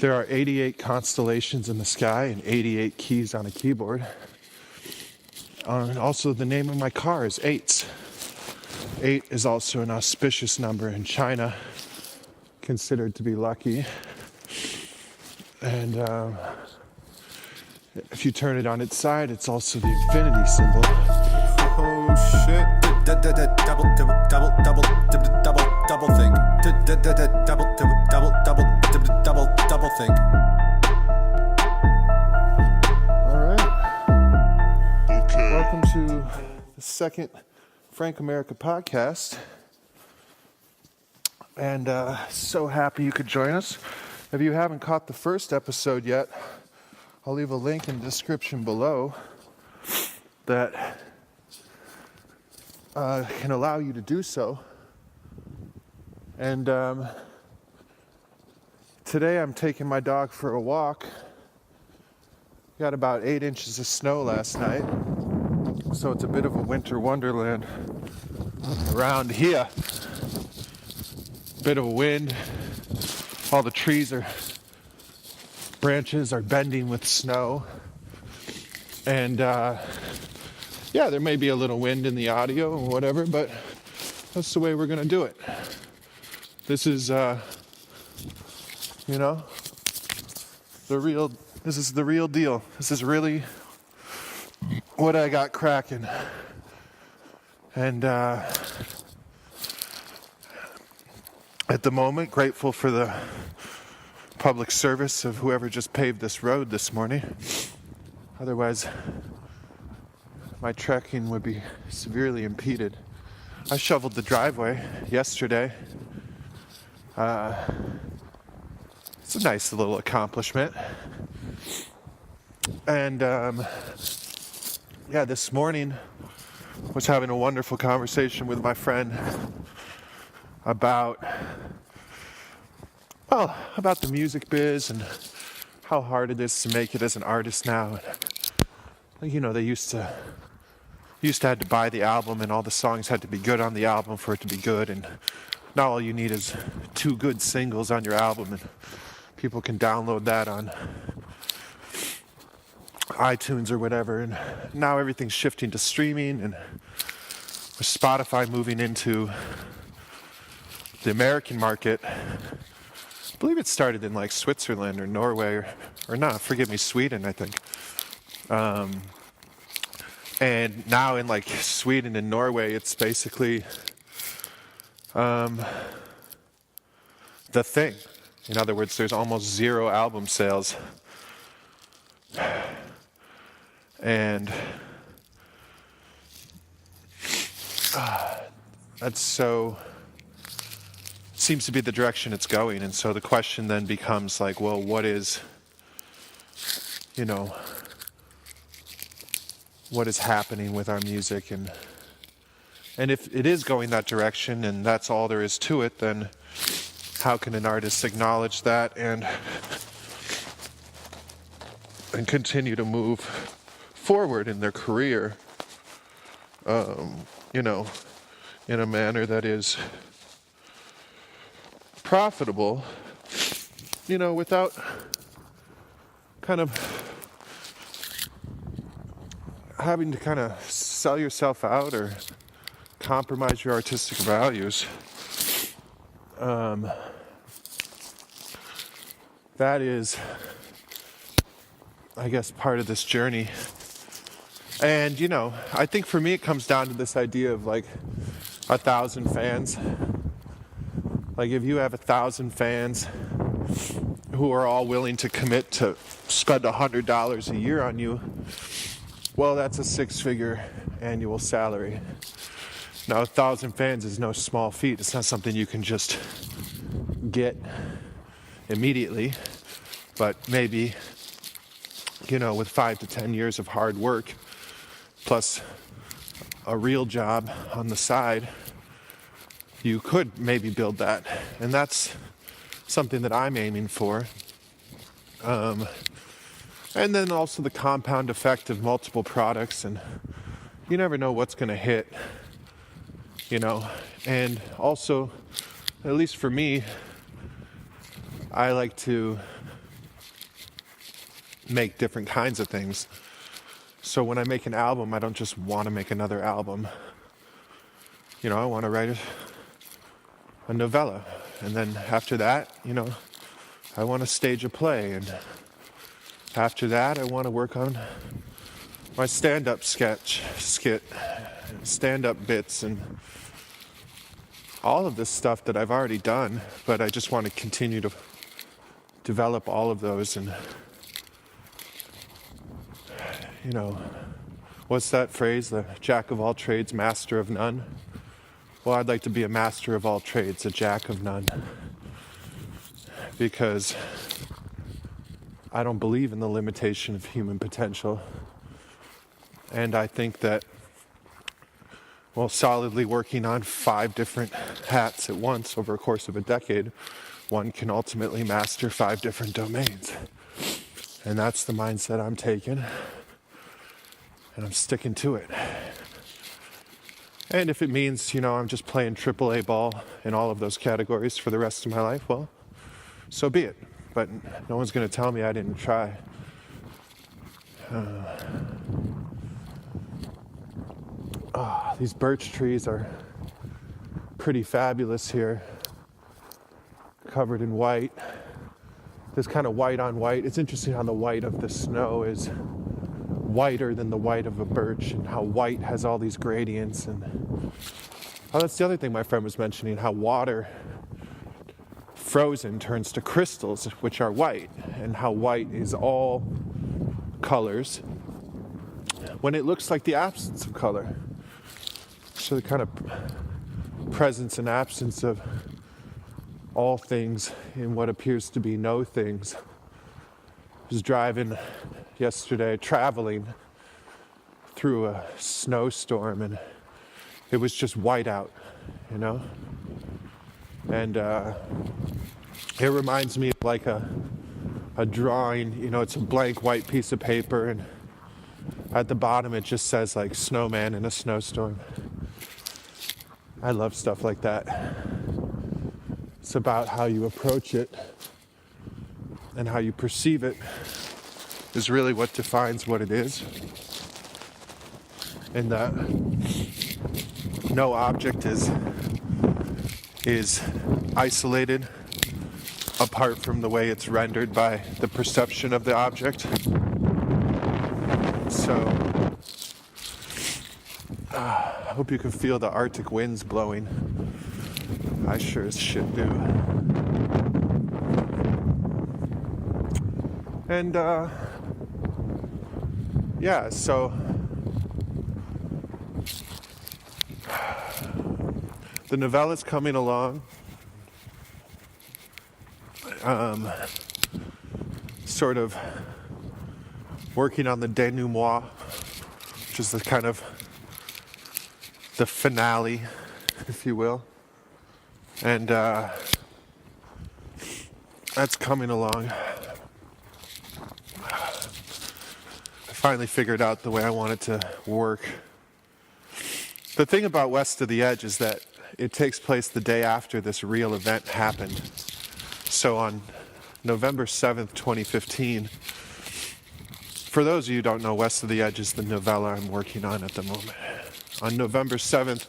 There are 88 constellations in the sky and 88 keys on a keyboard. And also the name of my car is 8. 8 is also an auspicious number in China, considered to be lucky. And if you turn it on its side, it's also the infinity symbol. Oh shit. Double think. Double think. All right. Okay. Welcome to the second Frank America podcast. And so happy you could join us. If you haven't caught the first episode yet, I'll leave a link in the description below that can allow you to do so. And today I'm taking my dog for a walk. Got about 8 inches of snow last night, so it's a bit of a winter wonderland around here. Bit of a wind. All the branches are bending with snow. And yeah, there may be a little wind in the audio or whatever, but that's the way we're gonna do it. This is, this is the real deal. This is really what I got cracking. And at the moment, grateful for the public service of whoever just paved this road this morning. Otherwise, my trekking would be severely impeded. I shoveled the driveway yesterday. It's a nice little accomplishment. And this morning was having a wonderful conversation with my friend about the music biz and how hard it is to make it as an artist now. You know, they used to have to buy the album and all the songs had to be good on the album for it to be good, and now all you need is 2 good singles on your album and people can download that on iTunes or whatever. And now everything's shifting to streaming, and with Spotify moving into the American market. I believe it started in like Switzerland or Norway or not, forgive me, Sweden, I think. And now in like Sweden and Norway, it's basically the thing. In other words, there's almost 0 album sales. And that's so... seems to be the direction it's going. And so the question then becomes like, well, what is happening with our music? And if it is going that direction and that's all there is to it, then how can an artist acknowledge that and continue to move forward in their career, in a manner that is profitable, without kind of having to kind of sell yourself out or compromise your artistic values. That is, I guess, part of this journey. And, I think for me it comes down to this idea of like 1,000 fans. Like if you have 1,000 fans who are all willing to commit to spend $100 a year on you, well, that's a 6-figure annual salary. Now, 1,000 fans is no small feat. It's not something you can just get immediately, but maybe, with 5 to 10 years of hard work, plus a real job on the side, you could maybe build that. And that's something that I'm aiming for. And then also the compound effect of multiple products, and you never know what's going to hit, And also, at least for me, I like to make different kinds of things. So when I make an album, I don't just want to make another album. You know, I want to write a novella. And then after that, you know, I want to stage a play. And after that, I want to work on my stand-up skit, stand-up bits, and all of this stuff that I've already done. But I just want to continue to develop all of those. And, you know, what's that phrase? The jack of all trades, master of none. Well, I'd like to be a master of all trades, a jack of none. Because I don't believe in the limitation of human potential. And I think that, well, solidly working on 5 different hats at once over a course of a decade, one can ultimately master 5 different domains. And that's the mindset I'm taking. And I'm sticking to it. And if it means, you know, I'm just playing AAA ball in all of those categories for the rest of my life, well, so be it. But no one's going to tell me I didn't try. These birch trees are pretty fabulous here, covered in white. This kind of white on white. It's interesting how the white of the snow is whiter than the white of a birch, and how white has all these gradients. And that's the other thing my friend was mentioning, how water frozen turns to crystals, which are white, and how white is all colors when it looks like the absence of color. So the kind of presence and absence of all things in what appears to be no things. I was driving yesterday, traveling through a snowstorm, and it was just white out, you know? And it reminds me of like a drawing, you know, it's a blank white piece of paper, and at the bottom it just says like snowman in a snowstorm. I love stuff like that. It's about how you approach it and how you perceive it is really what defines what it is. And that no object is isolated apart from the way it's rendered by the perception of the object. So I hope you can feel the Arctic winds blowing. I sure as shit do. And yeah, so the novella's coming along. Sort of working on the denouement, which is the kind of the finale, if you will. And that's coming along. I finally figured out the way I want it to work. The thing about West of the Edge is that it takes place the day after this real event happened. So on November 7th, 2015, for those of you who don't know, West of the Edge is the novella I'm working on at the moment. On November 7th,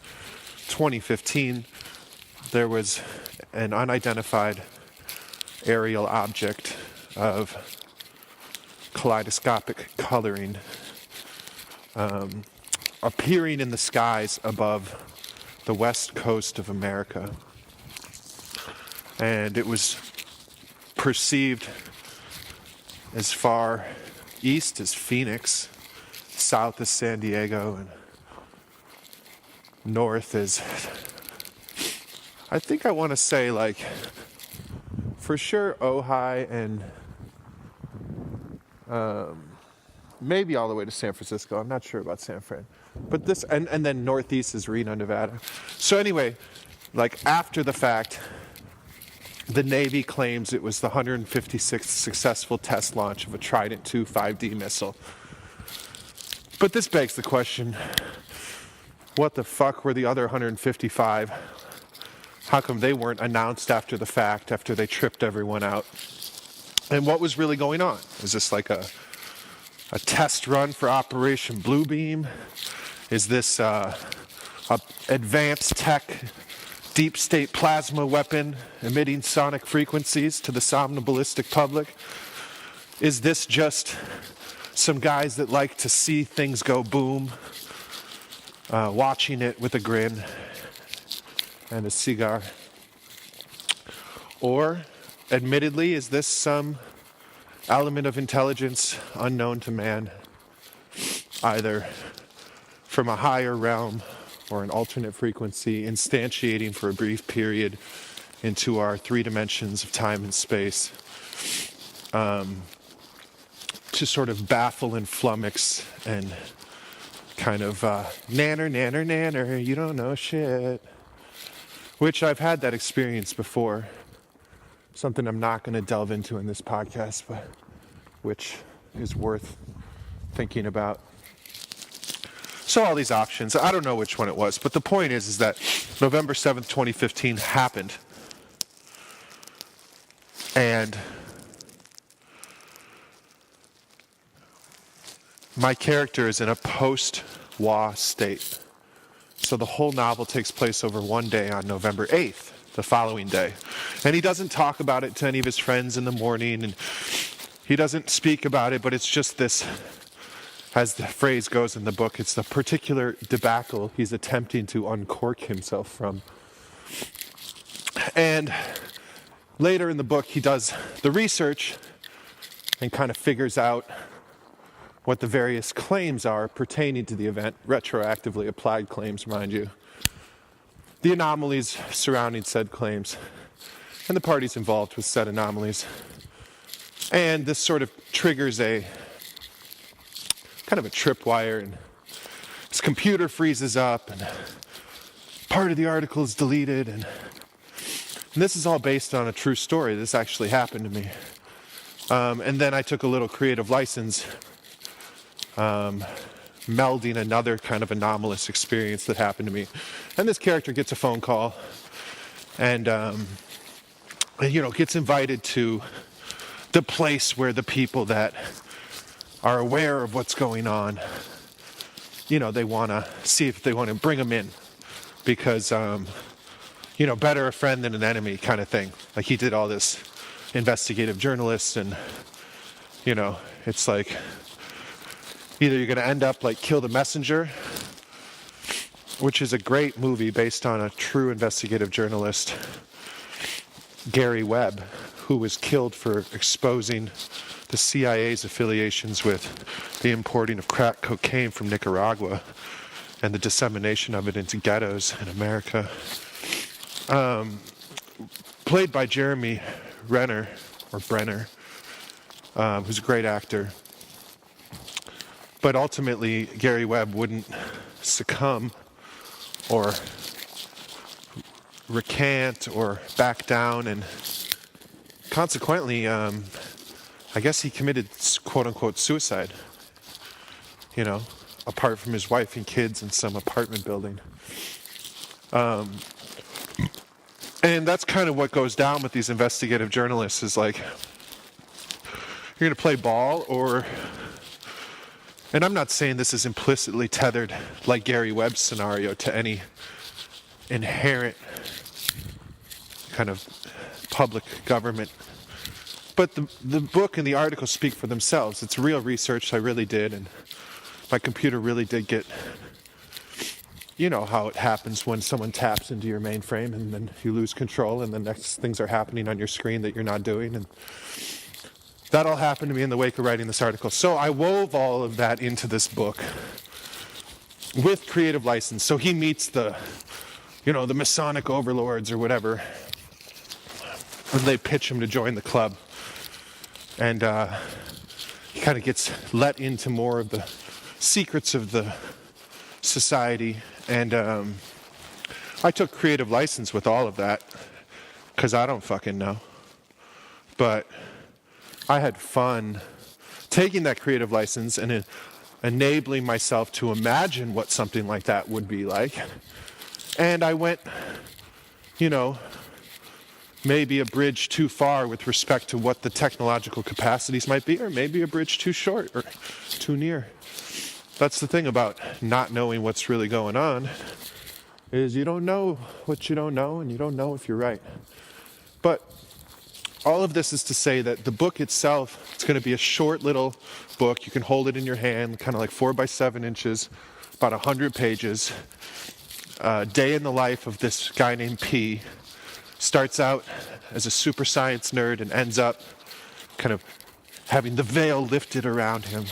2015, there was an unidentified aerial object of kaleidoscopic coloring appearing in the skies above the west coast of America. And it was perceived as far east as Phoenix, south as San Diego, and north as, I think I want to say, like, for sure Ojai and maybe all the way to San Francisco. I'm not sure about San Fran. But this, and then northeast is Reno, Nevada. So anyway, like after the fact, the Navy claims it was the 156th successful test launch of a Trident II 5D missile. But this begs the question, what the fuck were the other 155? How come they weren't announced after the fact, after they tripped everyone out? And what was really going on? Is this like a test run for Operation Bluebeam? Is this a advanced tech deep state plasma weapon emitting sonic frequencies to the somnambulistic public? Is this just some guys that like to see things go boom, watching it with a grin and a cigar? Or, admittedly, is this some element of intelligence unknown to man, either from a higher realm or an alternate frequency, instantiating for a brief period into our 3 dimensions of time and space, to sort of baffle and flummox and kind of nanner, you don't know shit. Which I've had that experience before. Something I'm not going to delve into in this podcast, but which is worth thinking about. So all these options, I don't know which one it was, but the point is that November 7th, 2015 happened. And my character is in a post-war state. So the whole novel takes place over one day on November 8th, the following day. And he doesn't talk about it to any of his friends in the morning, and he doesn't speak about it, but it's just this, as the phrase goes in the book, it's the particular debacle he's attempting to uncork himself from. And later in the book, he does the research and kind of figures out what the various claims are pertaining to the event, retroactively applied claims, mind you, the anomalies surrounding said claims, and the parties involved with said anomalies. And this sort of triggers a kind of a tripwire, and his computer freezes up, and part of the article is deleted, and this is all based on a true story. This actually happened to me. And then I took a little creative license, melding another kind of anomalous experience that happened to me. And this character gets a phone call and gets invited to the place where the people that are aware of what's going on, they want to see if they want to bring them in because, better a friend than an enemy kind of thing. Like he did all this investigative journalists and, it's like, either you're going to end up like Kill the Messenger, which is a great movie based on a true investigative journalist, Gary Webb, who was killed for exposing the CIA's affiliations with the importing of crack cocaine from Nicaragua and the dissemination of it into ghettos in America. Played by Jeremy Renner, or Brenner, who's a great actor. But ultimately, Gary Webb wouldn't succumb or recant or back down, and consequently, I guess he committed quote-unquote suicide, apart from his wife and kids in some apartment building. And that's kind of what goes down with these investigative journalists is like, you're going to play ball or... And I'm not saying this is implicitly tethered, like Gary Webb's scenario, to any inherent kind of public government. But the book and the article speak for themselves. It's real research, I really did, and my computer really did get... You know how it happens when someone taps into your mainframe and then you lose control and the next things are happening on your screen that you're not doing. And that all happened to me in the wake of writing this article. So I wove all of that into this book with creative license. So he meets the Masonic overlords or whatever. And they pitch him to join the club. And he kind of gets let into more of the secrets of the society. And I took creative license with all of that because I don't fucking know. But I had fun taking that creative license and enabling myself to imagine what something like that would be like. And I went, maybe a bridge too far with respect to what the technological capacities might be, or maybe a bridge too short or too near. That's the thing about not knowing what's really going on, is you don't know what you don't know, and you don't know if you're right. But all of this is to say that the book itself, it's going to be a short little book. You can hold it in your hand, kind of like 4 by 7 inches, about 100 pages. Day in the life of this guy named P. Starts out as a super science nerd and ends up kind of having the veil lifted around him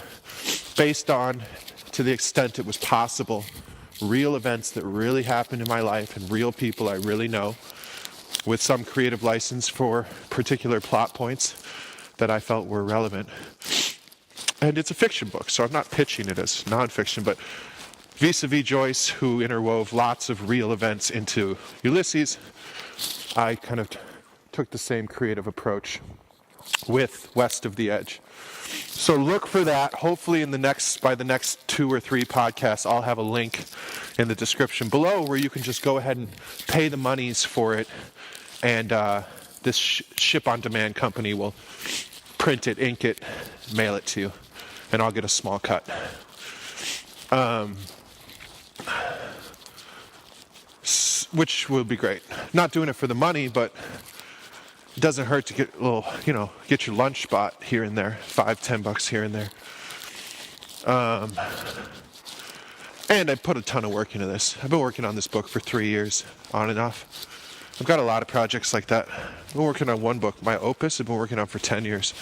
based on, to the extent it was possible, real events that really happened in my life and real people I really know, with some creative license for particular plot points that I felt were relevant. And it's a fiction book, so I'm not pitching it as nonfiction, but vis-a-vis Joyce, who interwove lots of real events into Ulysses, I kind of took the same creative approach with West of the Edge. So look for that. Hopefully by the next 2 or 3 podcasts, I'll have a link in the description below where you can just go ahead and pay the monies for it. And this ship-on-demand company will print it, ink it, mail it to you. And I'll get a small cut. Which will be great. Not doing it for the money, but it doesn't hurt to get a little, get your lunch spot here and there, $5-10 here and there. And I put a ton of work into this. I've been working on this book for 3 years, on and off. I've got a lot of projects like that. I've been working on one book, my opus, I've been working on for 10 years.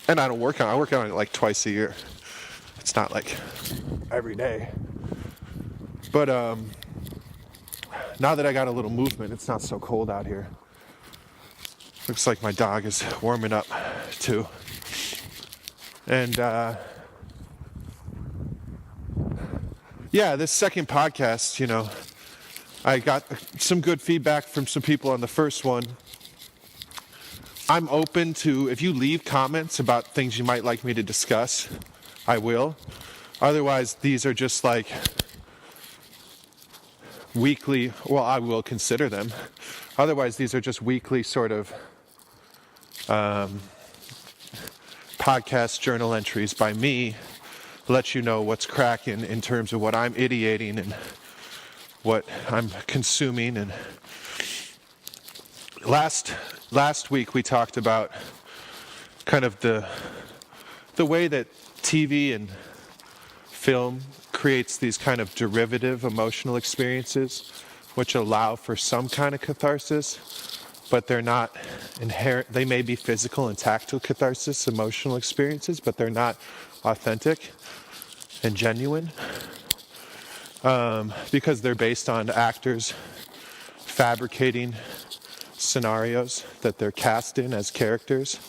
And I work on it like twice a year. It's not like every day. But now that I got a little movement, it's not so cold out here. Looks like my dog is warming up too. And this second podcast, I got some good feedback from some people on the first one. I'm open to, if you leave comments about things you might like me to discuss, I will. Otherwise, these are just like weekly, well, I will consider them. Otherwise, these are just weekly sort of podcast journal entries by me, let you know what's cracking in terms of what I'm ideating and what I'm consuming. And last week we talked about kind of the way that TV and film creates these kind of derivative emotional experiences which allow for some kind of catharsis, but they're not inherent. They may be physical and tactile catharsis, emotional experiences, but they're not authentic and genuine because they're based on actors fabricating scenarios that they're cast in as characters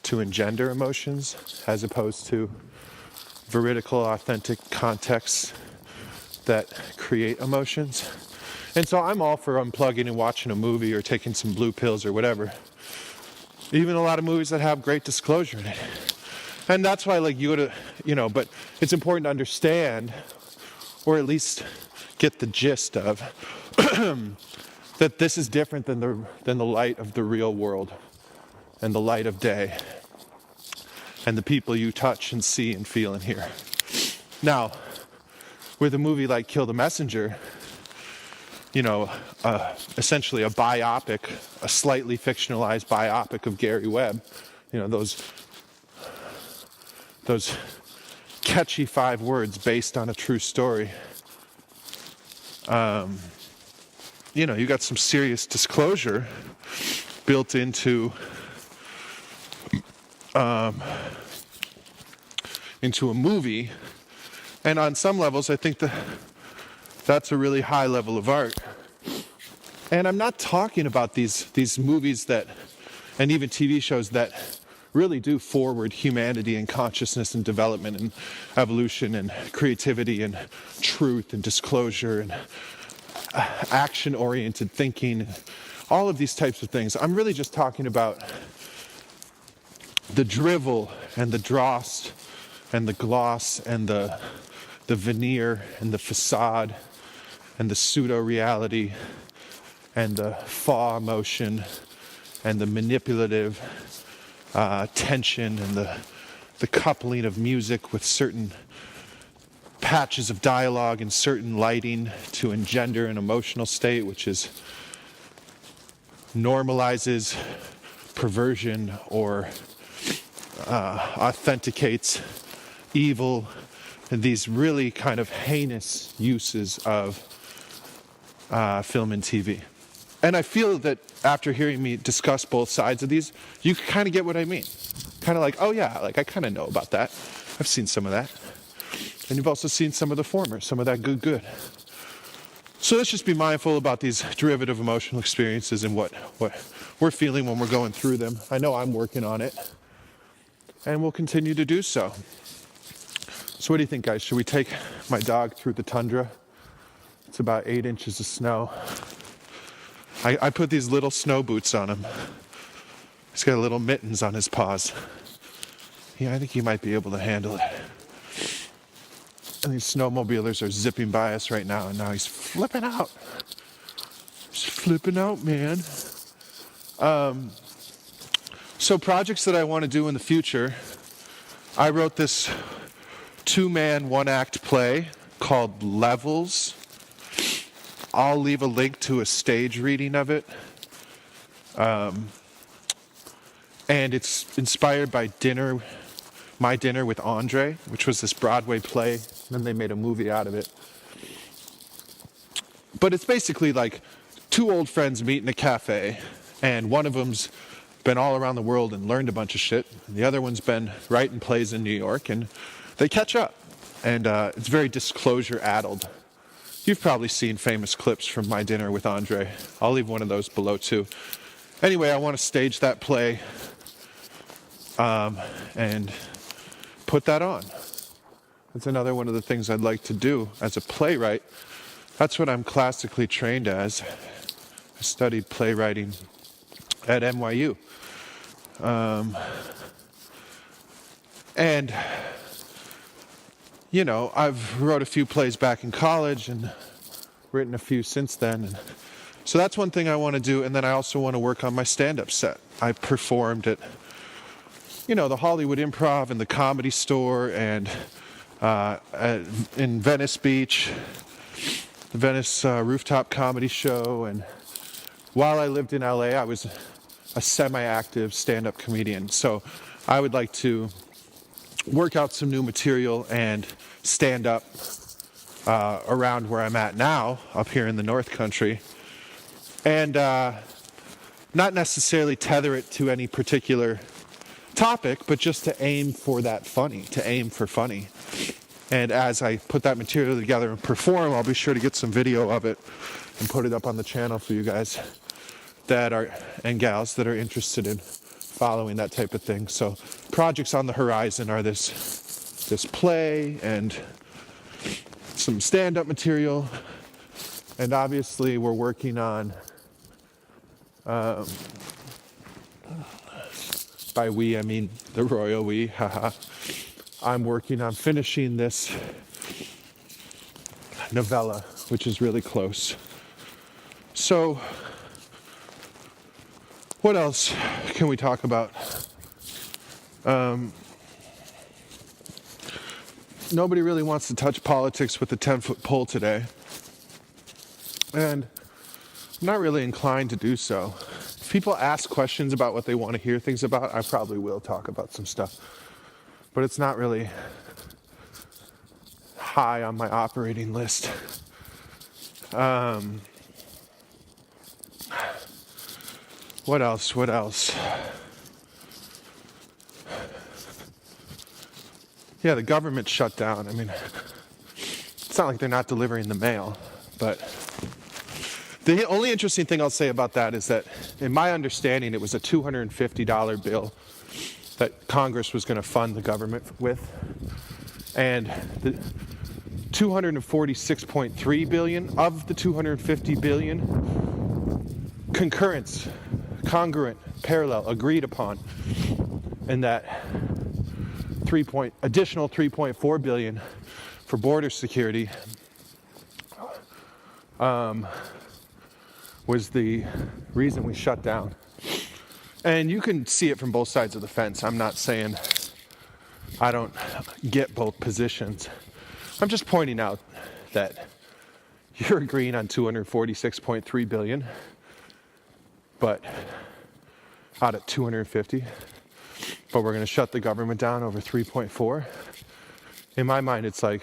to engender emotions, as opposed to veridical, authentic contexts that create emotions. And so I'm all for unplugging and watching a movie or taking some blue pills or whatever. Even a lot of movies that have great disclosure in it. And that's why, but it's important to understand, or at least get the gist of, that this is different than the light of the real world and the light of day and the people you touch and see and feel and hear. Now, with a movie like Kill the Messenger, essentially a biopic, a slightly fictionalized biopic of Gary Webb, those catchy 5 words based on a true story. You got some serious disclosure built into a movie, and on some levels I think that's a really high level of art. And I'm not talking about these movies that, and even TV shows that really do forward humanity and consciousness and development and evolution and creativity and truth and disclosure and action-oriented thinking, all of these types of things. I'm really just talking about the drivel and the dross and the gloss and the veneer and the facade and the pseudo-reality and the faux emotion and the manipulative tension and the coupling of music with certain patches of dialogue and certain lighting to engender an emotional state, which is normalizes perversion or authenticates evil, and these really kind of heinous uses of film and TV. And I feel that after hearing me discuss both sides of these, you kind of get what I mean. Kind of like, oh yeah, like I kind of know about that. I've seen some of that. And you've also seen some of the former, some of that good. So let's just be mindful about these derivative emotional experiences and what we're feeling when we're going through them. I know I'm working on it, and we'll continue to do so. So what do you think, guys? Should we take my dog through the tundra? It's about 8 inches of snow. I put these little snow boots on him. He's got little mittens on his paws. Yeah, I think he might be able to handle it. And these snowmobilers are zipping by us right now, and now he's flipping out. He's flipping out, man. So projects that I want to do in the future, I wrote this 2-man, 1-act play called Levels. I'll leave a link to a stage reading of it. And it's inspired by My Dinner with Andre, which was this Broadway play, and then they made a movie out of it. But it's basically like 2 old friends meet in a cafe, and one of them's been all around the world and learned a bunch of shit, and the other one's been writing plays in New York, and they catch up. And it's very disclosure-addled. You've probably seen famous clips from My Dinner with Andre. I'll leave one of those below too. Anyway, I want to stage that play and put that on. That's another one of the things I'd like to do as a playwright. That's what I'm classically trained as. I studied playwriting at NYU. And you know, I've wrote a few plays back in college and written a few since then. And so that's one thing I want to do. And then I also want to work on my stand-up set. I performed at, the Hollywood Improv and the Comedy Store and in Venice Beach, the Venice Rooftop Comedy Show. And while I lived in LA, I was a semi-active stand-up comedian. So I would like to work out some new material and stand up around where I'm at now, up here in the North Country, and not necessarily tether it to any particular topic, but just to aim for that funny, to aim for funny. And as I put that material together and perform, I'll be sure to get some video of it and put it up on the channel for you guys and gals that are interested in following that type of thing. So projects on the horizon are this play and some stand-up material, and obviously we're working on by we I mean the royal we, haha. I'm working on finishing this novella, which is really close. So what else can we talk about? Nobody really wants to touch politics with a 10-foot pole today. And I'm not really inclined to do so. If people ask questions about what they want to hear things about, I probably will talk about some stuff. But it's not really high on my operating list. What else? Yeah, the government shut down. I mean, it's not like they're not delivering the mail, but the only interesting thing I'll say about that is that, in my understanding, it was a $250 bill that Congress was going to fund the government with, and the $246.3 billion of the $250 billion congruent, parallel, agreed upon, and that additional $3.4 billion for border security was the reason we shut down. And you can see it from both sides of the fence. I'm not saying I don't get both positions. I'm just pointing out that you're agreeing on 246.3 billion, but out of 250, but we're going to shut the government down over 3.4. In my mind, it's like,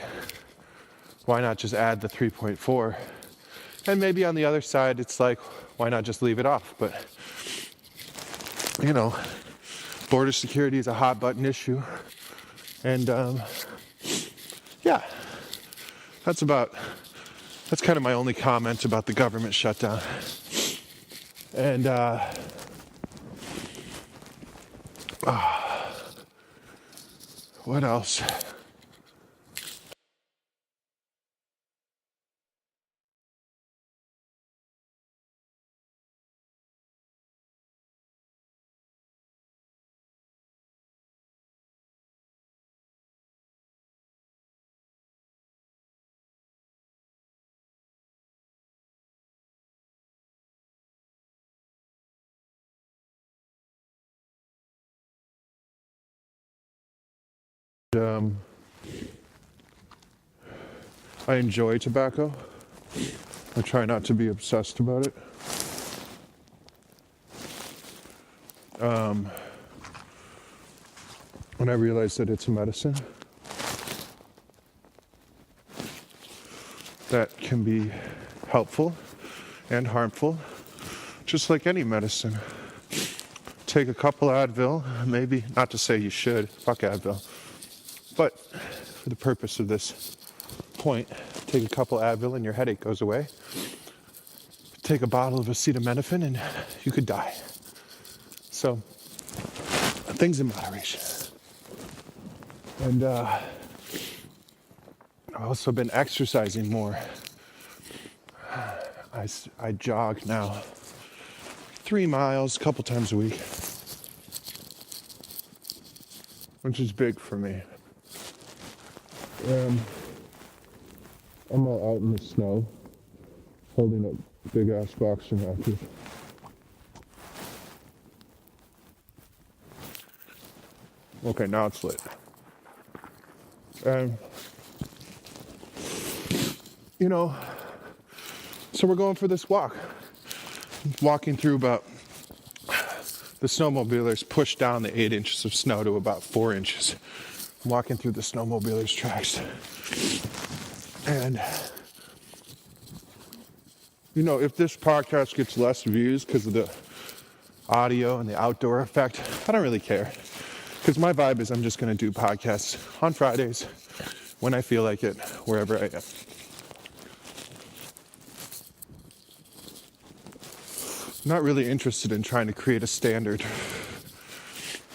why not just add the 3.4? And maybe on the other side, it's like, why not just leave it off? But, you know, border security is a hot button issue. And, yeah, that's kind of my only comment about the government shutdown. And, what else? I enjoy tobacco. I try not to be obsessed about it. When I realize that it's a medicine that can be helpful and harmful, just like any medicine. Take a couple Advil, maybe, not to say you should, fuck Advil, but for the purpose of this point, take a couple Advil and your headache goes away. Take a bottle of acetaminophen and you could die. So, things in moderation. And I've also been exercising more. I jog now 3 miles a couple times a week, which is big for me. I'm all out in the snow, holding a big ass boxing racket. Okay, now it's lit. You know, so we're going for this walk. Walking through about, the snowmobilers pushed down the 8 inches of snow to about 4 inches. I'm walking through the snowmobilers' tracks. And, you know, if this podcast gets less views because of the audio and the outdoor effect, I don't really care. Because my vibe is I'm just going to do podcasts on Fridays when I feel like it, wherever I am. I'm not really interested in trying to create a standard.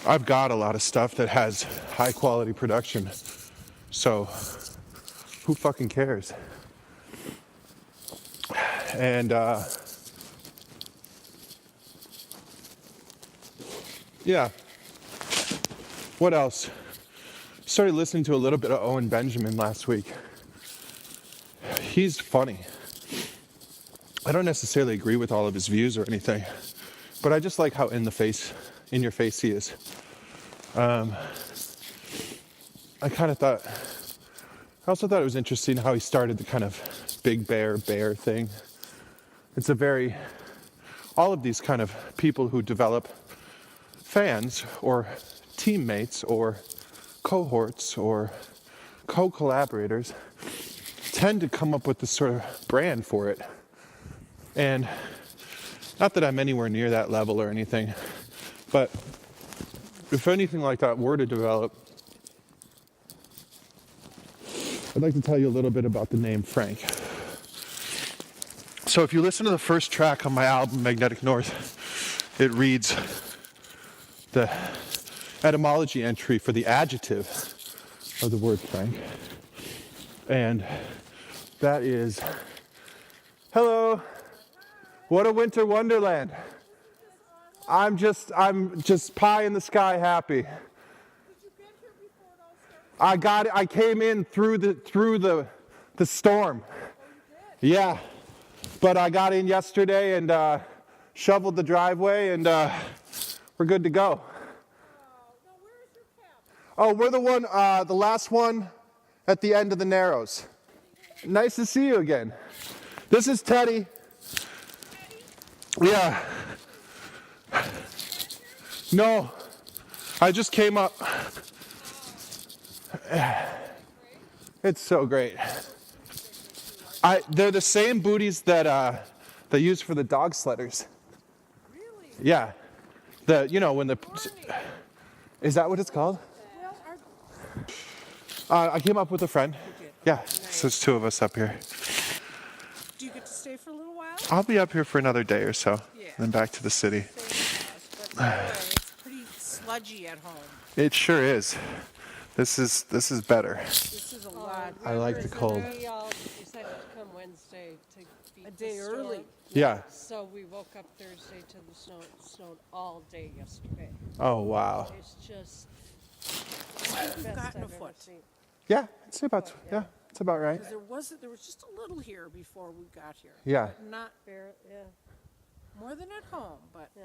I've got a lot of stuff that has high quality production. So, who fucking cares? And, yeah. What else? Started listening to a little bit of Owen Benjamin last week. He's funny. I don't necessarily agree with all of his views or anything, but I just like how in your face he is. I also thought it was interesting how he started the kind of big bear thing. It's all of these kind of people who develop fans or teammates or cohorts or co-collaborators tend to come up with this sort of brand for it. And not that I'm anywhere near that level or anything, but if anything like that were to develop, I'd like to tell you a little bit about the name Frank. So if you listen to the first track on my album, Magnetic North, it reads the etymology entry for the adjective of the word Frank. And that is, hello, what a winter wonderland. I'm just pie in the sky happy. I got it. I came in through the storm. Yeah, but I got in yesterday and shoveled the driveway, and We're good to go. Oh, we're the one, the last one at the end of the Narrows. Nice to see you again. This is Teddy. Yeah. No, I just came up. It's so great. They're the same booties that they use for the dog sledders. Really? Yeah. When the... Is that what it's called? I came up with a friend. Yeah, so there's two of us up here. Do you get to stay for a little while? I'll be up here for another day or so, Yeah. then back to the city. But anyway, it's pretty sludgy at home. It sure is. This is better. This is a lot. I like the cold. We all decided to come Wednesday to beat A day the storm. early. Yeah. So we woke up Thursday to the snow. It snowed all day yesterday. Oh, wow. It's just We've best gotten a I've ever foot. seen. Yeah, it's about right. There was just a little here before we got here. Yeah. Not Yeah, more than at home, but yeah,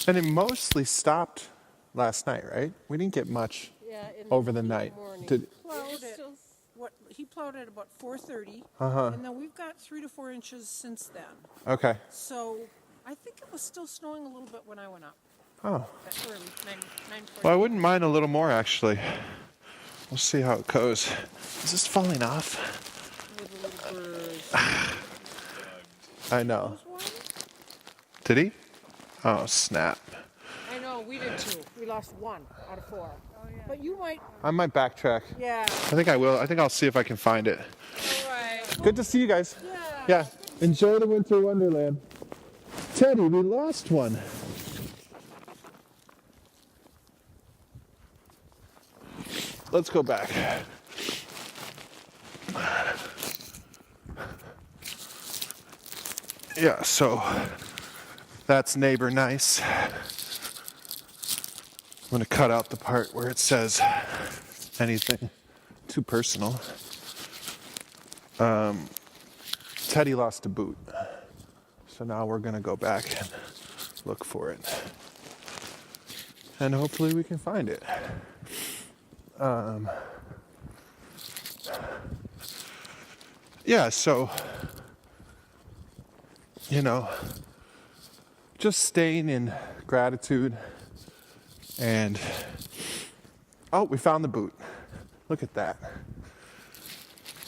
And it mostly stopped last night, right? We didn't get much yeah. In over the in night. morning. Did, plowed It's it. still He plowed at about 4:30, Uh-huh. and then we've got 3 to 4 inches since then. okay. So I think it was still snowing a little bit when I went up. Oh. At early 9:40. Well, I wouldn't mind a little more, actually. We'll see how it goes. Is this falling off? With the little birds. I know. Was one? Did he? Oh, snap. I know, we did too. We lost 1 out of 4. Oh, yeah. But you might, I might backtrack. yeah. I think I will. I think I'll see if I can find it. All right. Good to see you guys. Yeah. Yeah. Enjoy the winter wonderland. Teddy, we lost one. Let's go back. Yeah, so that's neighbor nice. I'm going to cut out the part where it says anything too personal. Teddy lost a boot. So now we're going to go back and look for it. And hopefully we can find it. Yeah, so, just staying in gratitude and, oh, we found the boot. Look at that.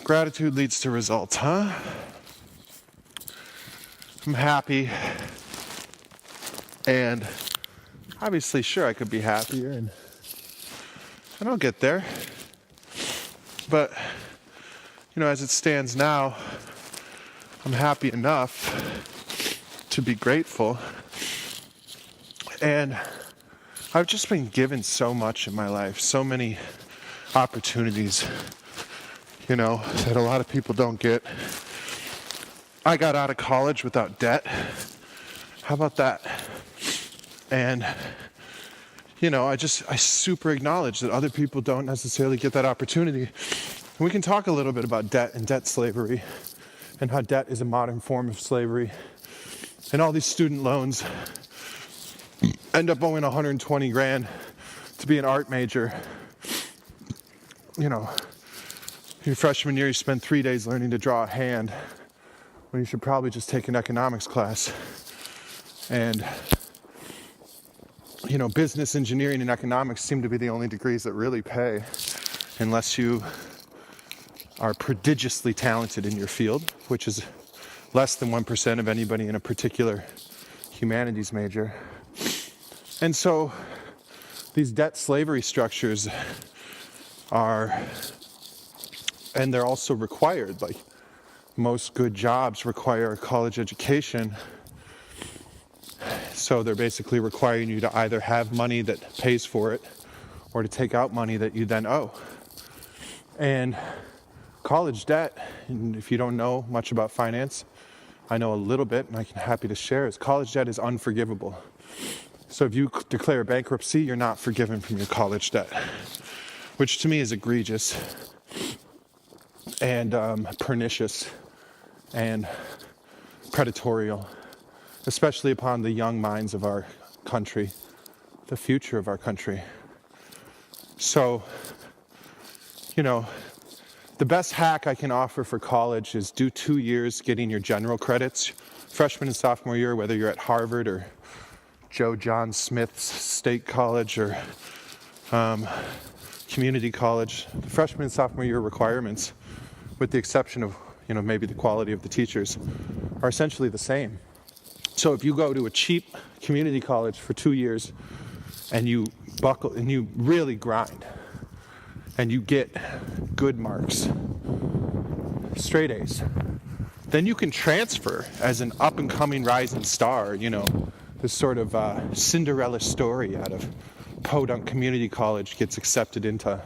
Gratitude leads to results, huh? I'm happy, and obviously, sure, I could be happier, and I'll get there. But, as it stands now, I'm happy enough to be grateful. And I've just been given so much in my life, so many opportunities, that a lot of people don't get. I got out of college without debt. How about that? And, I super acknowledge that other people don't necessarily get that opportunity. And we can talk a little bit about debt and debt slavery and how debt is a modern form of slavery. And all these student loans end up owing 120 grand to be an art major. Your freshman year, you spend 3 days learning to draw a hand when you should probably just take an economics class. And, business, engineering, and economics seem to be the only degrees that really pay unless you are prodigiously talented in your field, which is less than 1% of anybody in a particular humanities major. And so these debt slavery structures and they're also required, like most good jobs require a college education. So they're basically requiring you to either have money that pays for it or to take out money that you then owe. And college debt, and if you don't know much about finance, I know a little bit and I'm happy to share, is college debt is unforgivable. So if you declare bankruptcy, you're not forgiven from your college debt, which to me is egregious and pernicious and predatorial, especially upon the young minds of our country, the future of our country. So, the best hack I can offer for college is do 2 years getting your general credits, freshman and sophomore year, whether you're at Harvard or Joe John Smith's State College or community college. The freshman and sophomore year requirements, with the exception of, maybe the quality of the teachers, are essentially the same. So if you go to a cheap community college for 2 years and you buckle and you really grind and you get good marks, straight A's, then you can transfer as an up-and-coming rising star, this sort of Cinderella story out of Podunk Community College gets accepted into,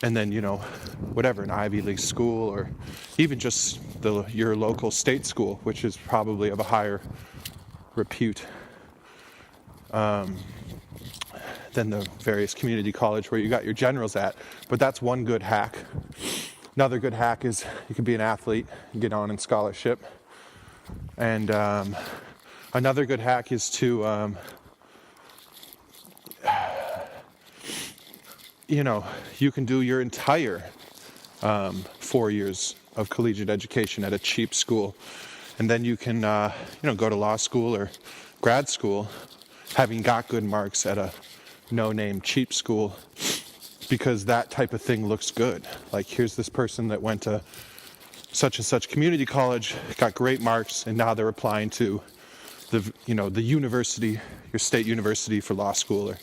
and then, whatever, an Ivy League school, or even just your local state school, which is probably of a higher repute than the various community college where you got your generals at. But that's one good hack. Another good hack is you can be an athlete and get on in scholarship. And another good hack is to, you can do your entire 4 years of collegiate education at a cheap school. And then you can, go to law school or grad school having got good marks at a no-name cheap school, because that type of thing looks good. Like, here's this person that went to such and such community college, got great marks, and now they're applying to the university, your state university for law school or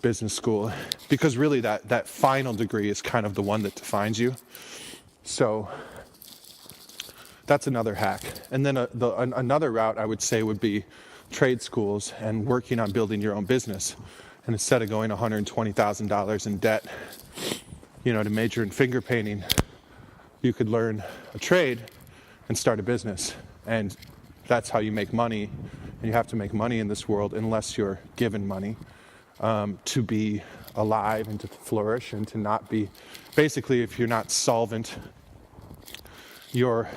business school, because really that final degree is kind of the one that defines you. So that's another hack. And then another route I would say would be trade schools and working on building your own business. And instead of going $120,000 in debt, to major in finger painting, you could learn a trade and start a business. And that's how you make money. And you have to make money in this world unless you're given money to be alive and to flourish and to not be, basically, if you're not solvent, you're,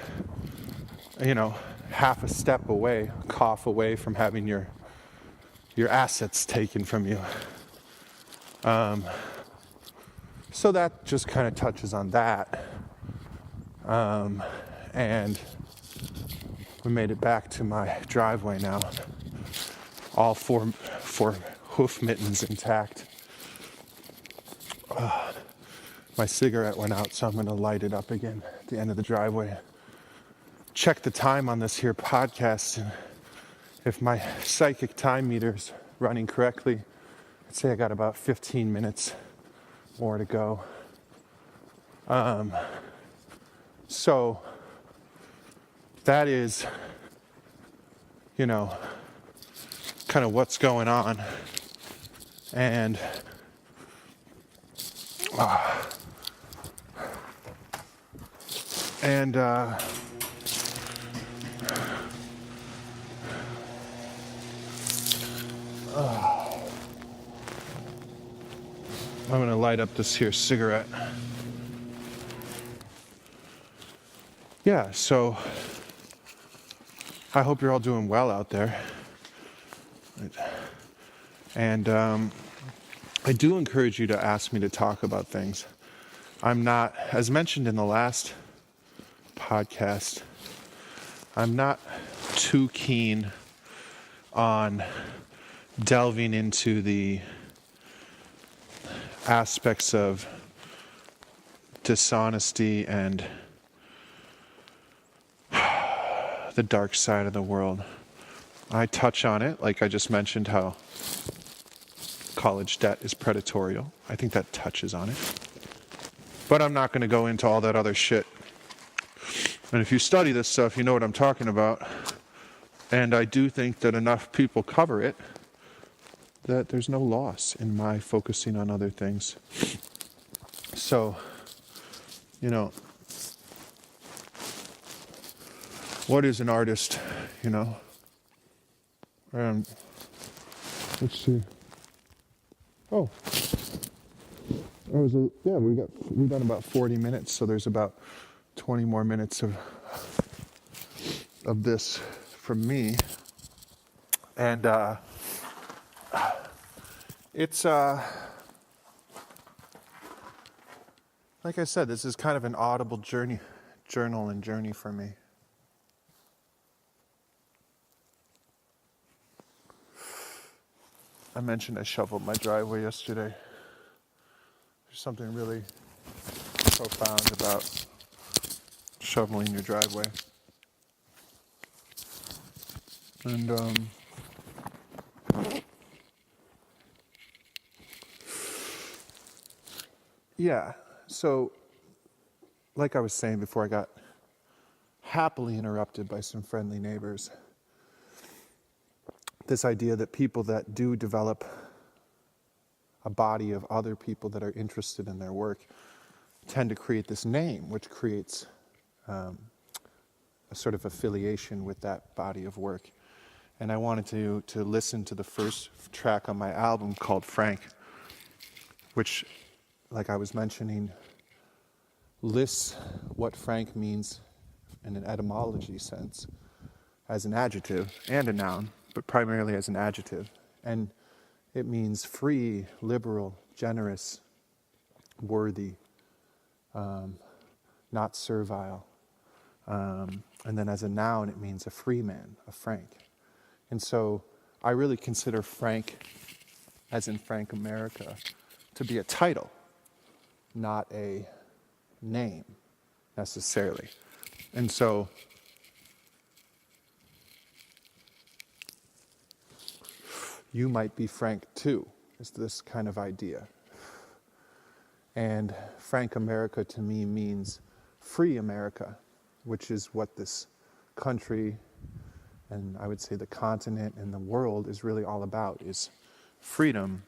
half a step away, a cough away from having your assets taken from you. So that just kind of touches on that. And we made it back to my driveway now. All four hoof mittens intact. My cigarette went out, so I'm going to light it up again at the end of the driveway. Check the time on this here podcast. If my psychic time meter's running correctly, I'd say I got about 15 minutes more to go. So that is, kind of what's going on. And I'm going to light up this here cigarette. Yeah, so I hope you're all doing well out there. And I do encourage you to ask me to talk about things. I'm not, as mentioned in the last podcast, I'm not too keen on delving into the aspects of dishonesty and the dark side of the world. I touch on it, like I just mentioned, how college debt is predatory. I think that touches on it. But I'm not going to go into all that other shit. And if you study this stuff, you know what I'm talking about. And I do think that enough people cover it that there's no loss in my focusing on other things. So, what is an artist, let's see. Oh, we've done about 40 minutes, so there's about 20 more minutes of this from me. And It's, like I said, this is kind of an audible journal and journey for me. I mentioned I shoveled my driveway yesterday. There's something really profound about shoveling your driveway. And yeah, so like I was saying before, I got happily interrupted by some friendly neighbors. This idea that people that do develop a body of other people that are interested in their work tend to create this name, which creates a sort of affiliation with that body of work. And I wanted to listen to the first track on my album called Frank, which, like I was mentioning, lists what Frank means in an etymology sense as an adjective and a noun, but primarily as an adjective. And it means free, liberal, generous, worthy, not servile. And then as a noun, it means a free man, a frank. And so I really consider Frank, as in Frank America, to be a title, not a name necessarily. And so you might be Frank too, is this kind of idea. And Frank America to me means free America, which is what this country and I would say the continent and the world is really all about, is freedom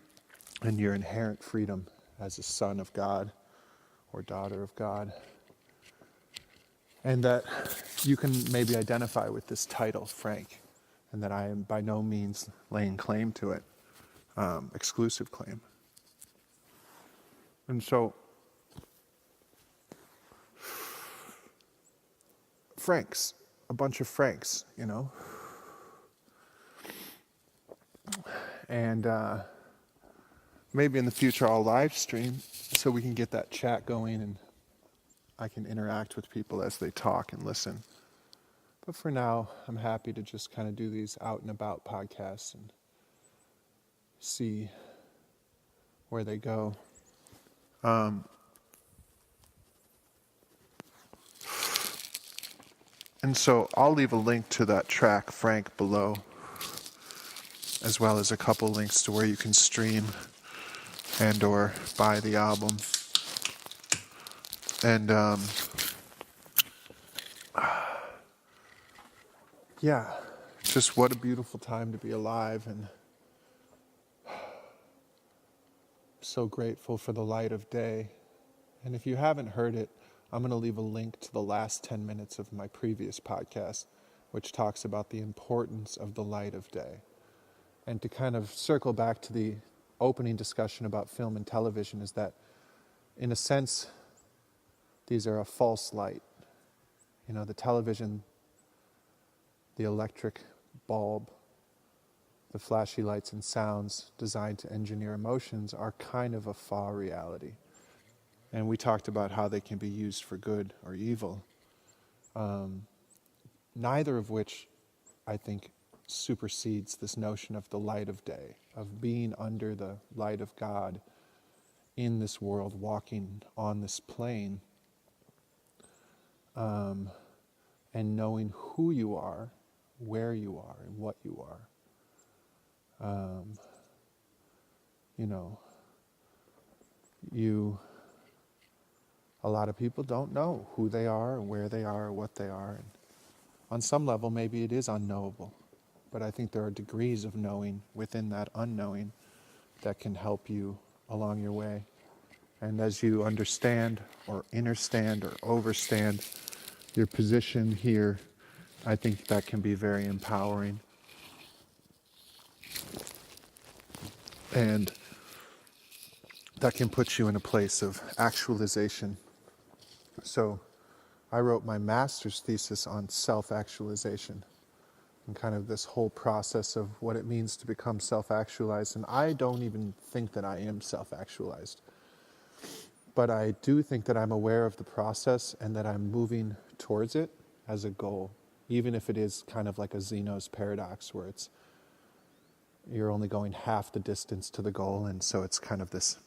and your inherent freedom as a son of God or daughter of God. And that you can maybe identify with this title, Frank, and that I am by no means laying claim to it, exclusive claim. And so, Franks, a bunch of Franks, you know. And maybe in the future I'll live stream so we can get that chat going and I can interact with people as they talk and listen. But for now, I'm happy to just kind of do these out and about podcasts and see where they go. And so I'll leave a link to that track, Frank, below, as well as a couple links to where you can stream and or buy the album. And yeah, just what a beautiful time to be alive, and so grateful for the light of day. And if you haven't heard it, I'm going to leave a link to the last 10 minutes of my previous podcast, which talks about the importance of the light of day. And to kind of circle back to the opening discussion about film and television, is that, in a sense, these are a false light. You know, the television, the electric bulb, the flashy lights and sounds designed to engineer emotions are kind of a faux reality. And we talked about how they can be used for good or evil. Neither of which, I think, supersedes this notion of the light of day, of being under the light of God in this world, walking on this plane, and knowing who you are, where you are, and what you are. You know, a lot of people don't know who they are, or where they are, or what they are. And on some level, maybe it is unknowable. But I think there are degrees of knowing within that unknowing that can help you along your way. And as you understand, or understand, or overstand your position here, I think that can be very empowering. And that can put you in a place of actualization. So I wrote my master's thesis on self-actualization. and kind of this whole process of what it means to become self-actualized. And I don't even think that I am self-actualized. But I do think that I'm aware of the process and that I'm moving towards it as a goal, even if it is kind of like a Zeno's paradox where you're only going half the distance to the goal, and so it's kind of this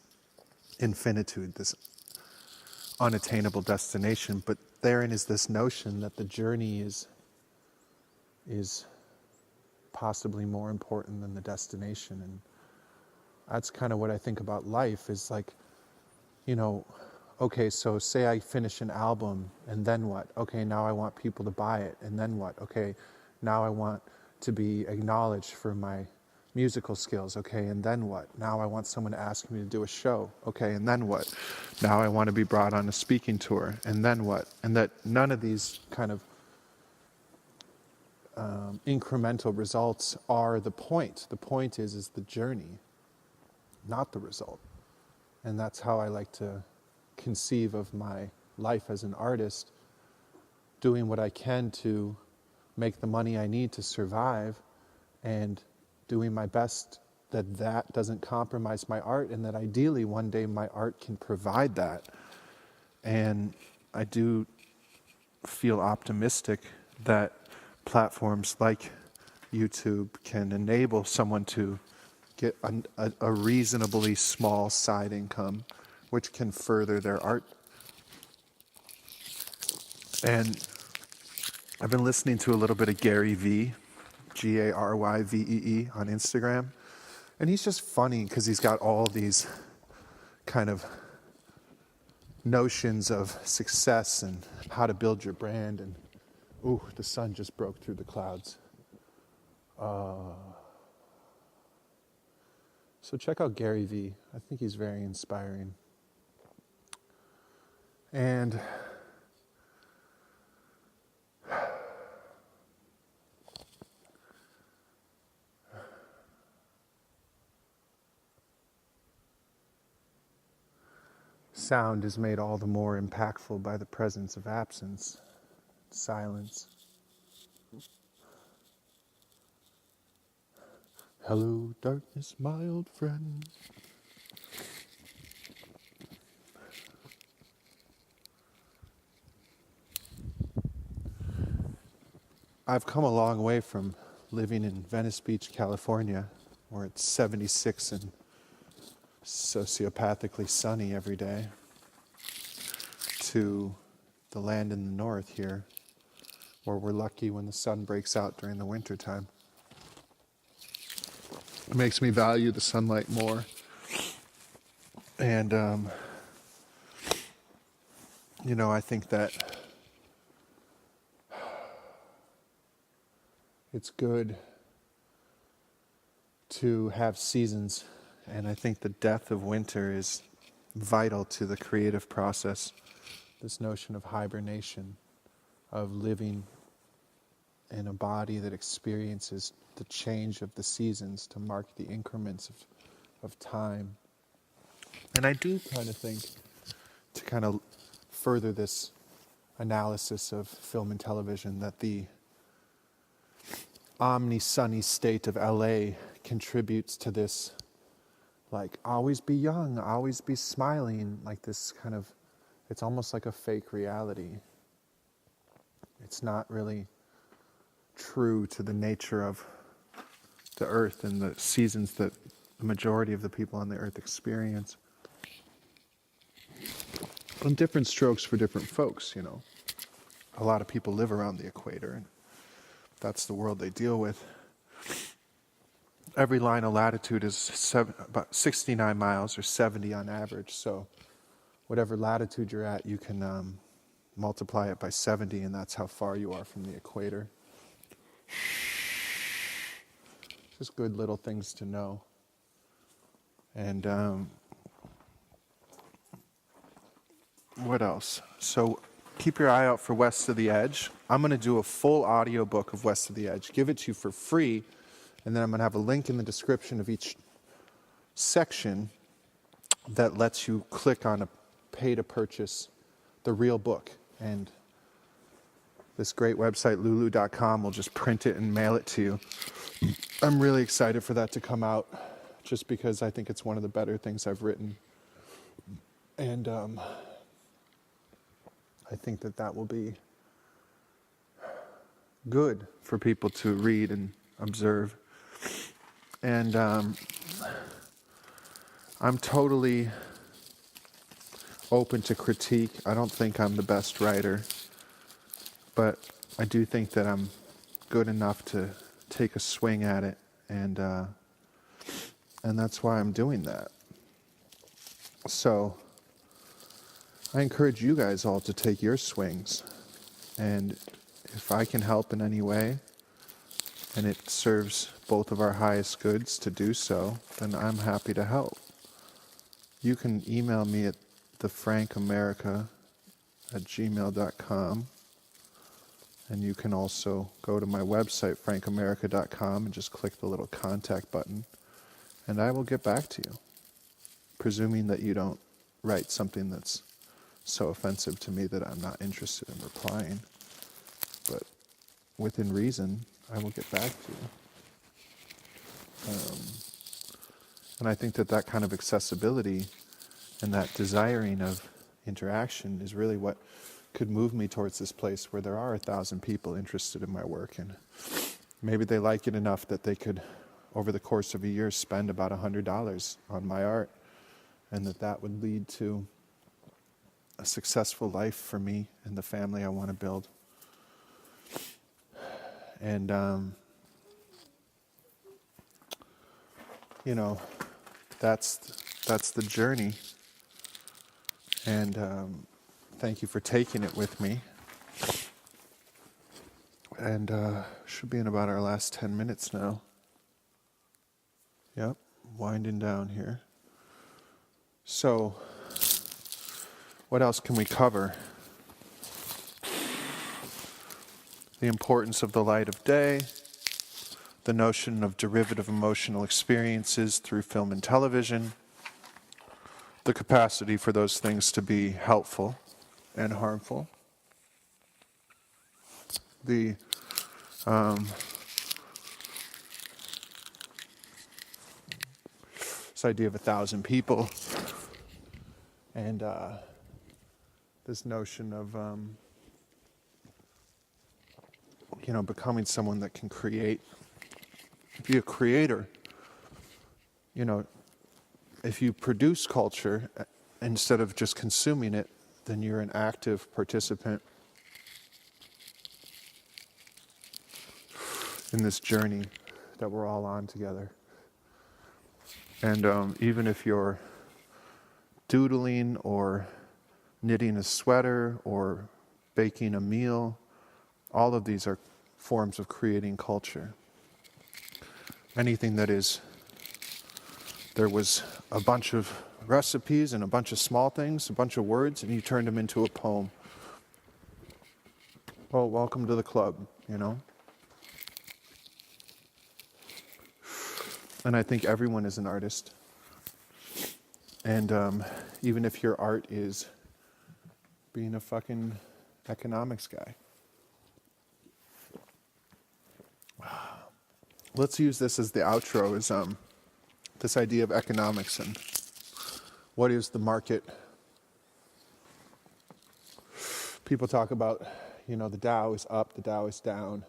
infinitude, this unattainable destination. But therein is this notion that the journey is possibly more important than the destination. And that's kind of what I think about life, is like, okay, so say I finish an album, and then what? Okay, now I want people to buy it, and then what? Okay, now I want to be acknowledged for my musical skills. Okay, and then what? Now I want someone to ask me to do a show. Okay, and then what? Now I want to be brought on a speaking tour, and then what? And that none of these kind of incremental results are the point. The point is the journey, not the result. And that's how I like to conceive of my life as an artist, doing what I can to make the money I need to survive, and doing my best that doesn't compromise my art, and that ideally one day my art can provide that. And I do feel optimistic that platforms like YouTube can enable someone to get a reasonably small side income, which can further their art. And I've been listening to a little bit of Gary Vee, Garyvee on Instagram. And he's just funny because he's got all these kind of notions of success and how to build your brand. And, ooh, the sun just broke through the clouds. So check out Gary Vee. I think he's very inspiring. And sound is made all the more impactful by the presence of absence, silence. Hello, darkness, my old friend. I've come a long way from living in Venice Beach, California, where it's 76 and sociopathically sunny every day, to the land in the north here, where we're lucky when the sun breaks out during the winter time. It makes me value the sunlight more. And, I think that it's good to have seasons. And I think the death of winter is vital to the creative process. This notion of hibernation, of living in a body that experiences the change of the seasons to mark the increments of time. And I do kind of think, to kind of further this analysis of film and television, that the omni-sunny state of LA contributes to this, like, always be young, always be smiling, like this kind of, it's almost like a fake reality. It's not really true to the nature of the earth and the seasons that the majority of the people on the earth experience. And different strokes for different folks, A lot of people live around the equator, and that's the world they deal with. Every line of latitude is about 69 miles, or 70 on average. So whatever latitude you're at, you can multiply it by 70, and that's how far you are from the equator. Just good little things to know. And what else? So keep your eye out for West of the Edge. I'm going to do a full audiobook of West of the Edge, give it to you for free, and then I'm going to have a link in the description of each section that lets you click on a pay to purchase the real book. And this great website, lulu.com, will just print it and mail it to you. I'm really excited for that to come out, just because I think it's one of the better things I've written. And I think that that will be good for people to read and observe. And I'm totally open to critique. I don't think I'm the best writer, but I do think that I'm good enough to take a swing at it, and that's why I'm doing that. So I encourage you guys all to take your swings, and if I can help in any way, and it serves both of our highest goods to do so, then I'm happy to help. You can email me at thefrankAmerica@gmail.com, and you can also go to my website, frankamerica.com, and just click the little contact button, and I will get back to you, presuming that you don't write something that's so offensive to me that I'm not interested in replying. But within reason, I will get back to you. And I think that that kind of accessibility and that desiring of interaction is really what could move me towards this place where there are 1,000 people interested in my work, and maybe they like it enough that they could, over the course of a year, spend about $100 on my art, and that would lead to a successful life for me and the family I want to build. And you know, that's the journey. And thank you for taking it with me. And should be in about our last 10 minutes now. Yep, winding down here. So, what else can we cover? The importance of the light of day, the notion of derivative emotional experiences through film and television, the capacity for those things to be helpful and harmful, the this idea of 1,000 people, and this notion of becoming someone that can create, be a creator. If you produce culture instead of just consuming it, then you're an active participant in this journey that we're all on together. And even if you're doodling or knitting a sweater or baking a meal, all of these are forms of creating culture. Anything that is, there was a bunch of recipes and a bunch of small things, a bunch of words, and you turned them into a poem. Well, welcome to the club, And I think everyone is an artist. And even if your art is being a fucking economics guy. Let's use this as the outro, is this idea of economics and what is the market. People talk about, the Dow is up, the Dow is down.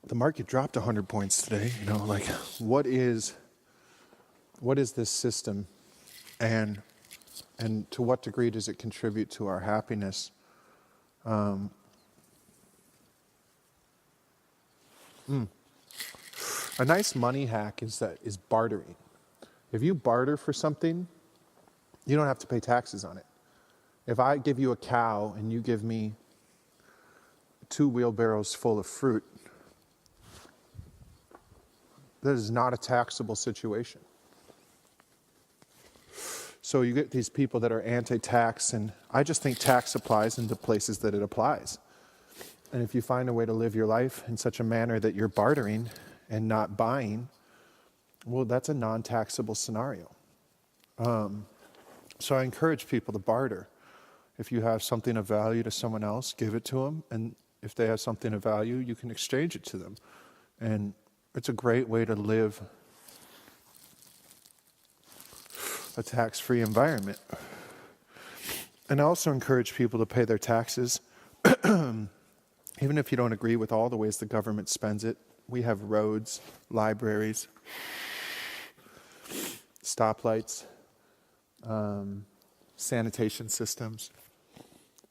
The market dropped 100 points today, what is this system, and to what degree does it contribute to our happiness? A nice money hack is bartering. If you barter for something, you don't have to pay taxes on it. If I give you a cow and you give me 2 wheelbarrows full of fruit, that is not a taxable situation. So you get these people that are anti-tax, and I just think tax applies in the places that it applies. And if you find a way to live your life in such a manner that you're bartering and not buying, well, that's a non-taxable scenario. So I encourage people to barter. If you have something of value to someone else, give it to them. And if they have something of value, you can exchange it to them. And it's a great way to live a tax-free environment. And I also encourage people to pay their taxes. Even if you don't agree with all the ways the government spends it. We have roads, libraries, stoplights, sanitation systems,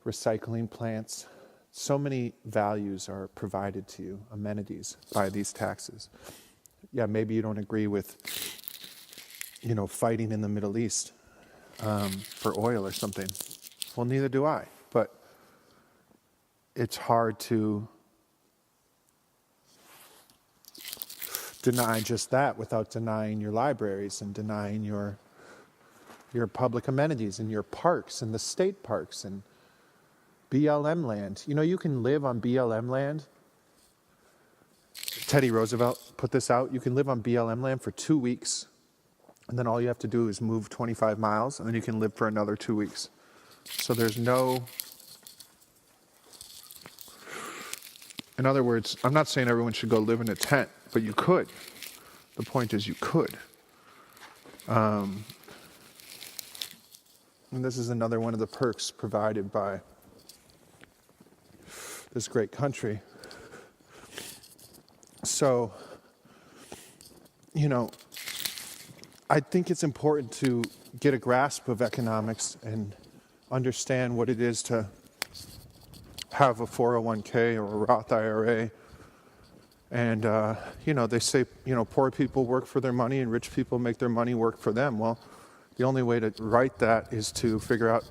recycling plants. So many values are provided to you, amenities, by these taxes. Yeah, maybe you don't agree with, fighting in the Middle East for oil or something. Well, neither do I. But it's hard to deny just that without denying your libraries and denying your public amenities and your parks and the state parks and BLM land. You can live on BLM land. Teddy Roosevelt put this out. You can live on BLM land for 2 weeks, and then all you have to do is move 25 miles, and then you can live for another 2 weeks. So there's no... In other words, I'm not saying everyone should go live in a tent, but you could. The point is you could. And this is another one of the perks provided by this great country. So, I think it's important to get a grasp of economics and understand what it is to have a 401k or a Roth IRA. And, they say, poor people work for their money and rich people make their money work for them. Well, the only way to write that is to figure out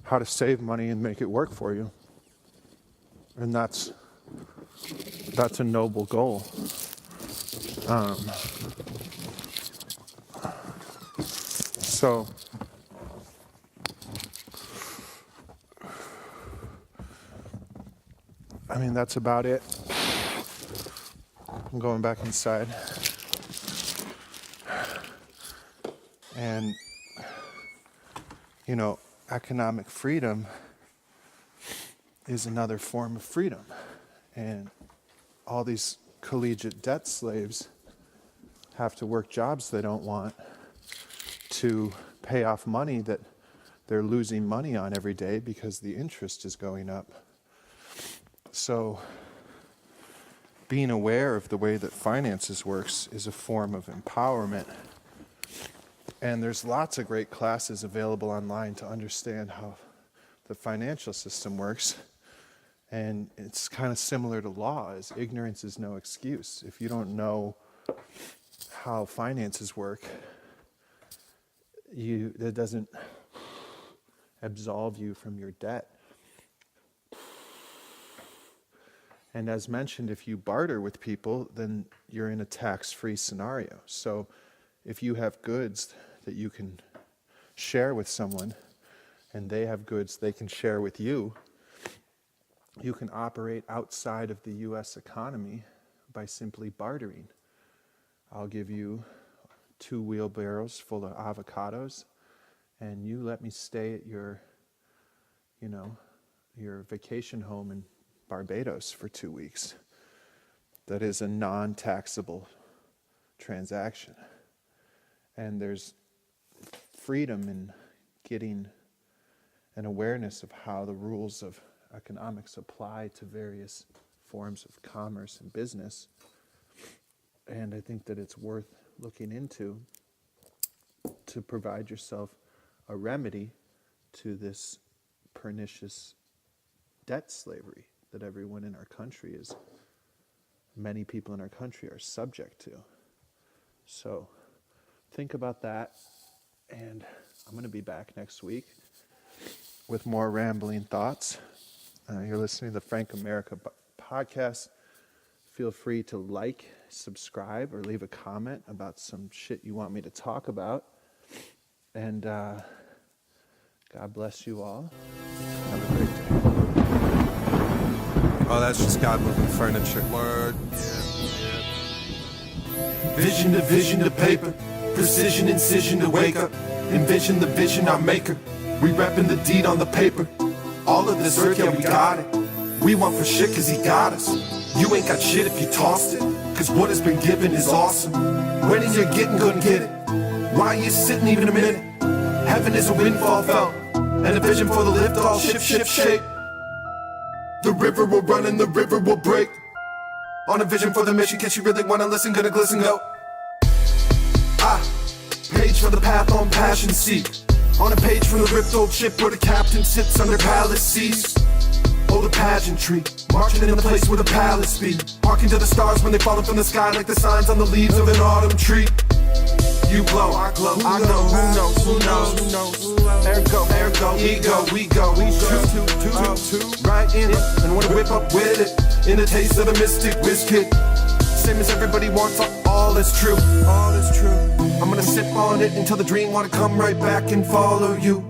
how to save money and make it work for you. And that's a noble goal. So, that's about it. I'm going back inside. And, economic freedom is another form of freedom. And all these collegiate debt slaves have to work jobs they don't want to pay off money that they're losing money on every day because the interest is going up. So being aware of the way that finances works is a form of empowerment. And there's lots of great classes available online to understand how the financial system works. And it's kind of similar to law, as ignorance is no excuse. If you don't know how finances work, that doesn't absolve you from your debt. And as mentioned, if you barter with people, then you're in a tax-free scenario. So if you have goods that you can share with someone, and they have goods they can share with you, you can operate outside of the U.S. economy by simply bartering. I'll give you 2 wheelbarrows full of avocados, and you let me stay at your vacation home in Barbados for 2 weeks. That is a non-taxable transaction. And there's freedom in getting an awareness of how the rules of economics apply to various forms of commerce and business. And I think that it's worth looking into to provide yourself a remedy to this pernicious debt slavery that everyone in our country many people in our country are subject to. So think about that, and I'm going to be back next week with more rambling thoughts. You're listening to the Frank America podcast. Feel free to like, subscribe, or leave a comment about some shit you want me to talk about. And God bless you all. Have a great day. Oh, that's just God moving furniture. Word. Vision to paper, precision, incision to wake up. Envision the vision I make her. We reppin' the deed on the paper. All of this earth, yeah, we got it. We want for shit cause he got us. You ain't got shit if you tossed it, cause what has been given is awesome. When are you gonna get it? Why are you sitting even a minute? Heaven is a windfall felt, and a vision for the lift all ship shape. The river will run and the river will break. On a vision for the mission, case you really wanna listen, gonna glisten, go. Page for the path on passion seek. On a page from the ripped old ship where the captain sits under palace seas. Oh, the pageantry, marching in the place where the palace be. Harking to the stars when they falling from the sky like the signs on the leaves of an autumn tree. You glow, I glow, I know, who knows, ergo, ego, we go, two, right in it, and wanna whip up with it, in a taste of the mystic whiz kid. Same as everybody wants, all is true, I'm gonna sip on it until the dream wanna come right back and follow you.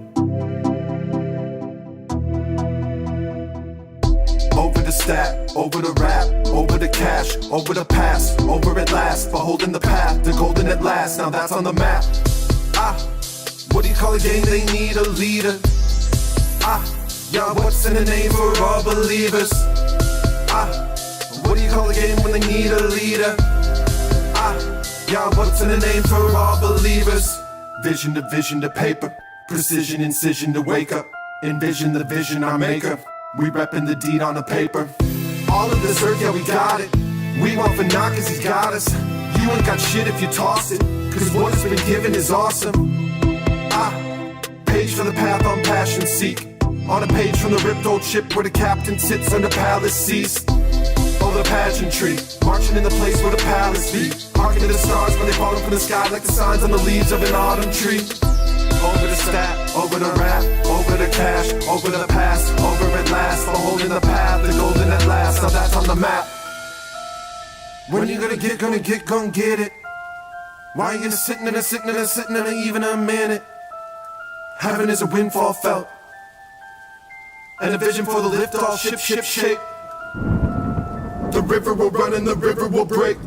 Over the stat, over the rap, over the cash, over the past, over at last, beholding the path, the golden at last, now that's on the map. What do you call a game? They need a leader. Yeah, what's in the name for all believers? What do you call a game when they need a leader? Yeah, what's in the name for all believers? Vision to paper, precision, incision to wake up. Envision the vision, our maker. We reppin' the deed on the paper. All of this earth, yeah, we got it. We want for not cause he's got us. You ain't got shit if you toss it, cause what has been given is awesome. Page for the path on passion seek. On a page from the ripped old ship where the captain sits under palace seas. Oh, the pageantry, marching in the place where the palace be. Harking to the stars when they falling from the sky like the signs on the leaves of an autumn tree. Over the stat, over the rap, over the cash, over the past, over at last, beholding the path, the golden at last, now that's on the map. When you gonna get it? Why are you sitting in even a minute? Heaven is a windfall felt, and a vision for the lift all ship shape. The river will run and the river will break.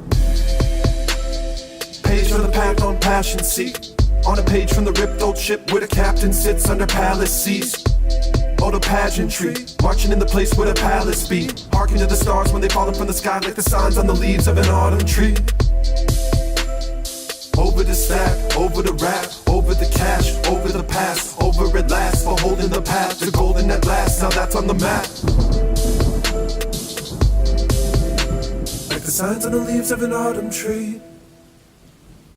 Page for the path on passion seek. On a page from the ripped old ship where the captain sits under palace seas. Oh, the pageantry, marching in the place where the palace be. Harking to the stars when they falling from the sky like the signs on the leaves of an autumn tree. Over the stat, over the rap, over the cash, over the past, over at last, beholding the path, the golden at last, now that's on the map. Like the signs on the leaves of an autumn tree.